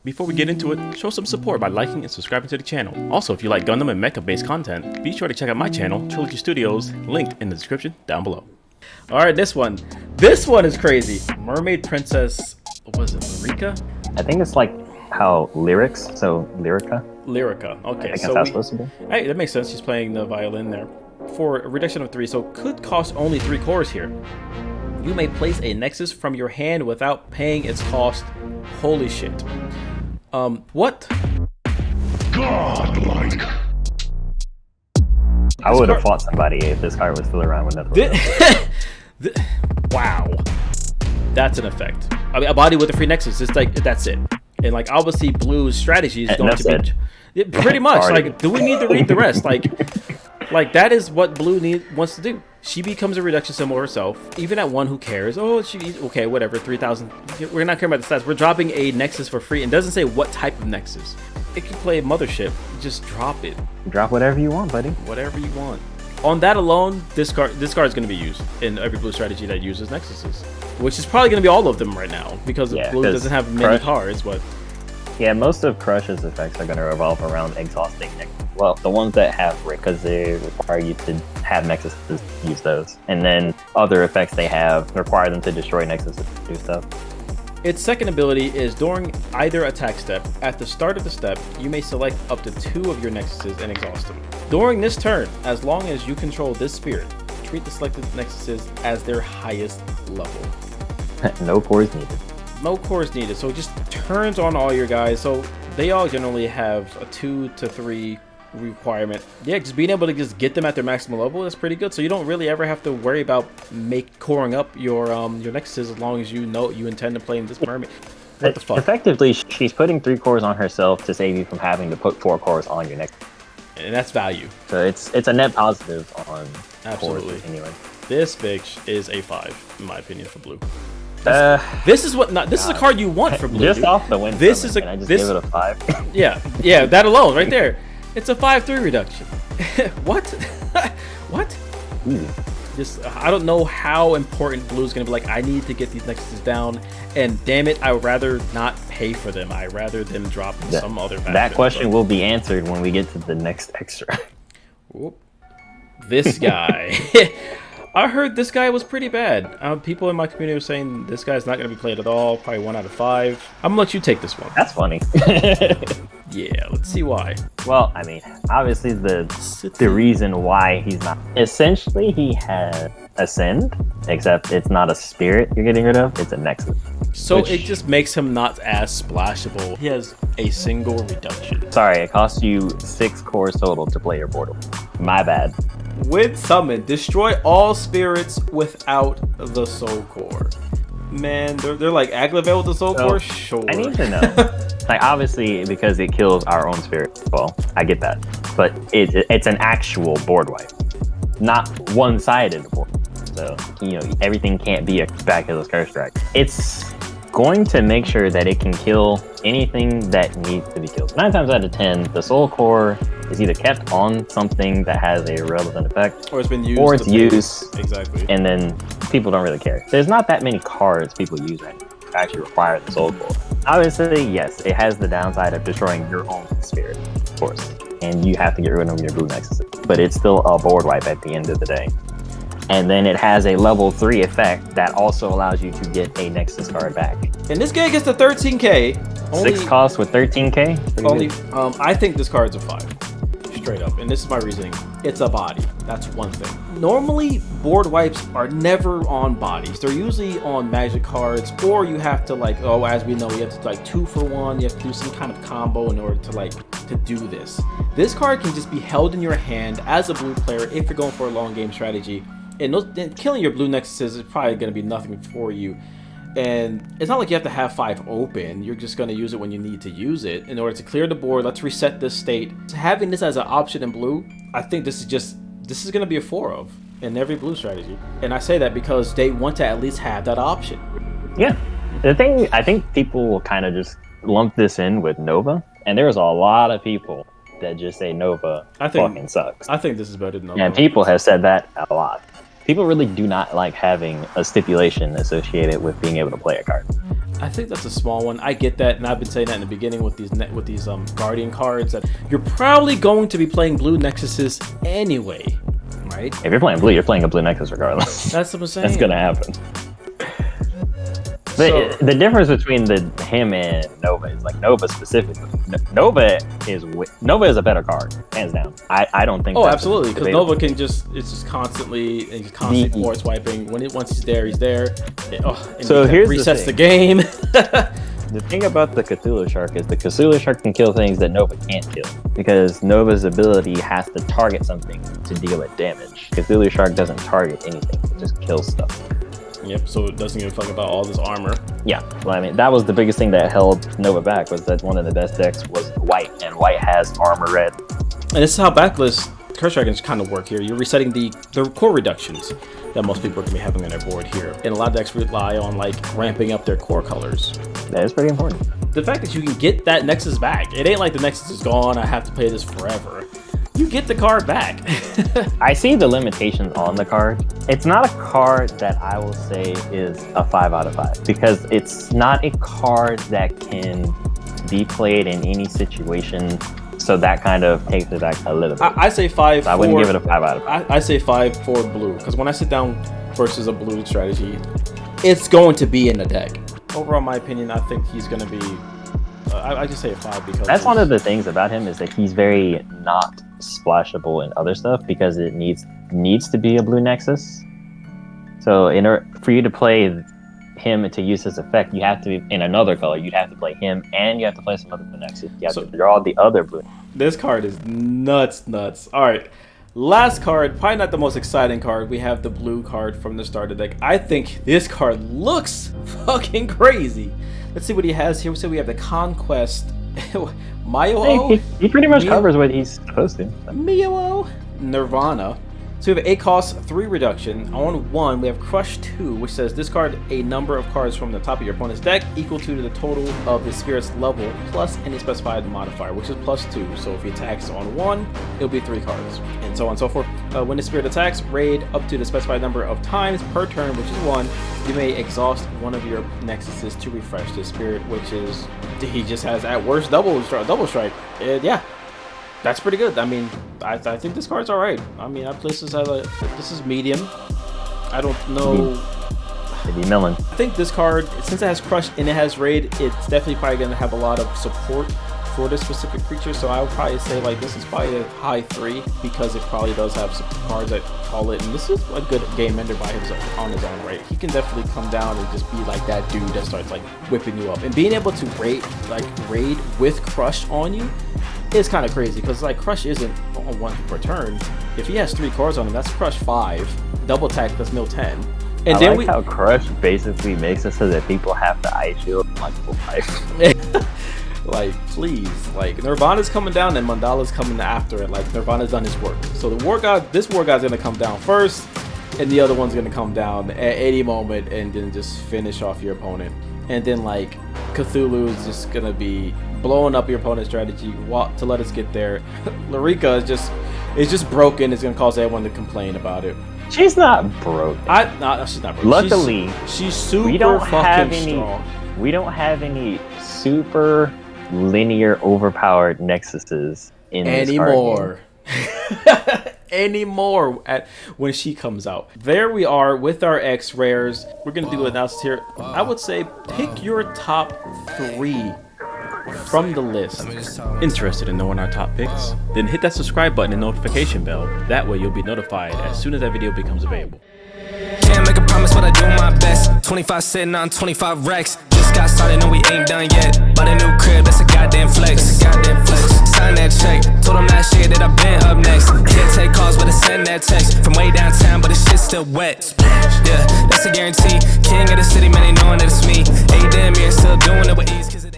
Before we get into it, show some support by liking and subscribing to the channel. Also, if you like Gundam and Mecha based content, be sure to check out my channel, TriloG Studios, linked in the description down below. Alright, this one is crazy. Mermaid Princess, what was it, Lyrica? I think it's like how lyrics, so Lyrica. Lyrica, okay. I guess that's supposed to be. Hey, that makes sense, she's playing the violin there. For a reduction of 3, so could cost only 3 cores here. You may place a Nexus from your hand without paying its cost. Holy shit. What? Godlike. I would have fought somebody if this card was still around with nothing. Wow. That's an effect. I mean, a body with a free Nexus, it's like, that's it. And like, obviously, Blue's strategy is going to be... Pretty much. Like, do we need to read the rest? Like that is what Blue wants to do. She becomes a reduction symbol herself. Even at 1, who cares? Oh, okay, whatever, 3,000. We're not caring about the stats. We're dropping a Nexus for free. And doesn't say what type of Nexus. It can play Mothership. Just drop it. Drop whatever you want, buddy. Whatever you want. On that alone, this card is going to be used in every Blue strategy that uses Nexuses. Which is probably going to be all of them right now. Because Blue doesn't have many cards, but... Yeah, most of Crush's effects are going to revolve around exhausting Nexus. Well, the ones that have because they require you to have Nexus to use those. And then other effects they have require them to destroy Nexus to do stuff. Its second ability is during either attack step. At the start of the step, you may select up to 2 of your Nexuses and exhaust them. During this turn, as long as you control this spirit, treat the selected Nexuses as their highest level. No cores needed. No cores needed, so it just turns on all your guys. So they all generally have a 2 to 3 requirement. Yeah, just being able to just get them at their maximum level is pretty good. So you don't really ever have to worry about coring up your Nexuses as long as you know you intend to play in this mermaid. What the fuck? Effectively, she's putting 3 cores on herself to save you from having to put 4 cores on your Nexus. And that's value. So it's a net positive on absolutely cores anyway. This bitch is a 5 in my opinion for Blue. This is a card you want for Blue. Just off the win. This is give it a 5? yeah, that alone right there. It's a 5-3 reduction. What? What? Easy. Just I don't know how important Blue's gonna be. Like, I need to get these Nexuses down, and damn it, I would rather not pay for them. I rather them drop in some other fashion. That question will be answered when we get to the next extra. Whoop. This guy. I heard this guy was pretty bad. People in my community were saying this guy's not going to be played at all. Probably 1 out of 5. I'm going to let you take this one. That's funny. Yeah, let's see why. Well, I mean, obviously the reason why he's not... Essentially, he has Ascend, except it's not a spirit you're getting rid of. It's a Nexus. So it just makes him not as splashable. He has a single reduction. Sorry, it costs you 6 cores total to play your portal. My bad. With summon, destroy all spirits without the soul core. Man, they're like Aglavel with the soul core? Sure. I need to know. Like, obviously, because it kills our own spirit. Well, I get that. But it's an actual board wipe. Not one-sided board. So, everything can't be a back-headless curse strike. It's going to make sure that it can kill anything that needs to be killed. 9 times out of 10, the soul core is either kept on something that has a relevant effect, or it's been used, or it's used. Exactly. And then people don't really care. There's not that many cards people use right now to actually require the soul core. Obviously, yes, it has the downside of destroying your own spirit, of course, and you have to get rid of your blue Nexus. But it's still a board wipe at the end of the day. And then it has a level 3 effect that also allows you to get a Nexus card back. And this guy gets the 13k. 6 costs with 13k? Only, I think this card's a 5. Straight up. And this is my reasoning. It's a body. That's one thing. Normally, board wipes are never on bodies. They're usually on magic cards, or you have to as we know, you have to 2 for 1. You have to do some kind of combo in order to do this. This card can just be held in your hand as a blue player if you're going for a long game strategy. And killing your blue Nexuses is probably going to be nothing for you. And it's not like you have to have 5 open. You're just going to use it when you need to use it. In order to clear the board, let's reset this state. Having this as an option in blue, I think this is going to be a 4 of in every blue strategy. And I say that because they want to at least have that option. Yeah. The thing, I think people will kind of just lump this in with Nova. And there's a lot of people that just say Nova fucking sucks. I think this is better than Nova. And people have said that a lot. People really do not like having a stipulation associated with being able to play a card. I think that's a small one. I get that, and I've been saying that in the beginning with these Guardian cards, that you're probably going to be playing blue Nexuses anyway, right? If you're playing blue, you're playing a blue Nexus regardless. That's what I'm saying. That's gonna happen. But the difference between him and Nova is like Nova specifically. Nova is a better card, hands down. I don't think. Oh, absolutely, because Nova can it's just constantly force swiping. Once he's there, he's there. So here's resets the game. The thing about the Cthulhu Shark is the Cthulhu Shark can kill things that Nova can't kill, because Nova's ability has to target something to deal it damage. Cthulhu Shark doesn't target anything; it just kills stuff. Yep, so it doesn't give a fuck about all this armor. Yeah, well, I mean, that was the biggest thing that held Nova back, was that one of the best decks was white, and white has armor red. And this is how backlist Curse Dragons kind of work here. You're resetting the core reductions that most people are going to be having on their board here. And a lot of decks rely on like ramping up their core colors. That is pretty important. The fact that you can get that Nexus back, it ain't like the Nexus is gone, I have to play this forever. You get the card back. I see the limitations on the card. It's not a card that I will say is a 5 out of 5, because it's not a card that can be played in any situation. So that kind of takes it back a little bit. I say 5. I wouldn't give it a 5 out of 5. I say 5 for blue, because when I sit down versus a blue strategy, it's going to be in the deck. Overall, my opinion, I think he's going to be. I just say a 5 because that's one of the things about him, is that he's very not splashable in other stuff, because it needs to be a blue Nexus. So in order for you to play him to use his effect, you have to be in another color. You'd have to play him, and you have to play some other blue Nexus. You have to draw the other blue. This card is nuts. All right, last card, probably not the most exciting card. We have the blue card from the starter deck. I think this card looks fucking crazy. Let's see what he has here. So we have the Conquest. Mayo. He pretty much covers what he's supposed to. Mio Nirvana. So we have 8 cost, 3 reduction. On 1, we have Crush 2, which says discard a number of cards from the top of your opponent's deck equal to the total of the spirit's level plus any specified modifier, which is +2. So if he attacks on 1, it'll be 3 cards, and so on and so forth. When the spirit attacks, raid up to the specified number of times per turn, which is 1. You may exhaust one of your Nexuses to refresh the spirit, which is, he just has at worst double strike. And yeah. That's pretty good. I mean, I think this card's all right. I mean, I place this this is medium. I don't know. Maybe melon. I think this card, since it has Crush and it has Raid, it's definitely probably going to have a lot of support for this specific creature. So I would probably say like this is probably a high 3, because it probably does have some cards that call it. And this is a good game ender by himself on his own right. He can definitely come down and just be like that dude that starts like whipping you up. And being able to raid with Crush on you is kind of crazy, because like Crush isn't on 1 per turn. If he has 3 cards on him, that's Crush 5. Double attack, that's mill 10. And then how Crush basically makes it so that people have to ice shield multiple times. Like, please, like Nirvana's coming down and Mandala's coming after it. Like Nirvana's done his work. So the War God, this War God's gonna come down first, and the other one's gonna come down at any moment and then just finish off your opponent. And then like Cthulhu is just gonna be blowing up your opponent's strategy to let us get there. Larika is just broken. It's gonna cause everyone to complain about it. She's not broken. She's not broken. Luckily, she's super fucking strong. We don't have any super linear overpowered Nexuses in anymore. Anymore when she comes out. There we are with our X rares. We're gonna do analysis here. I would say pick your top 3 from the list. Interested in knowing our top picks? Then hit that subscribe button and notification bell. That way you'll be notified as soon as that video becomes available. Can't make a promise, but I do my best. 25 sitting on 25 racks. Just got started, no, we ain't done yet. But a new crib, that's a goddamn flex. Sign that check. Told them last year that I've been up next. Can't take calls, but I send that text from way downtown, but the shit's still wet. Yeah, that's a guarantee. King of the city, man, they knowing that it's me. 8 damn years, still doing it with ease.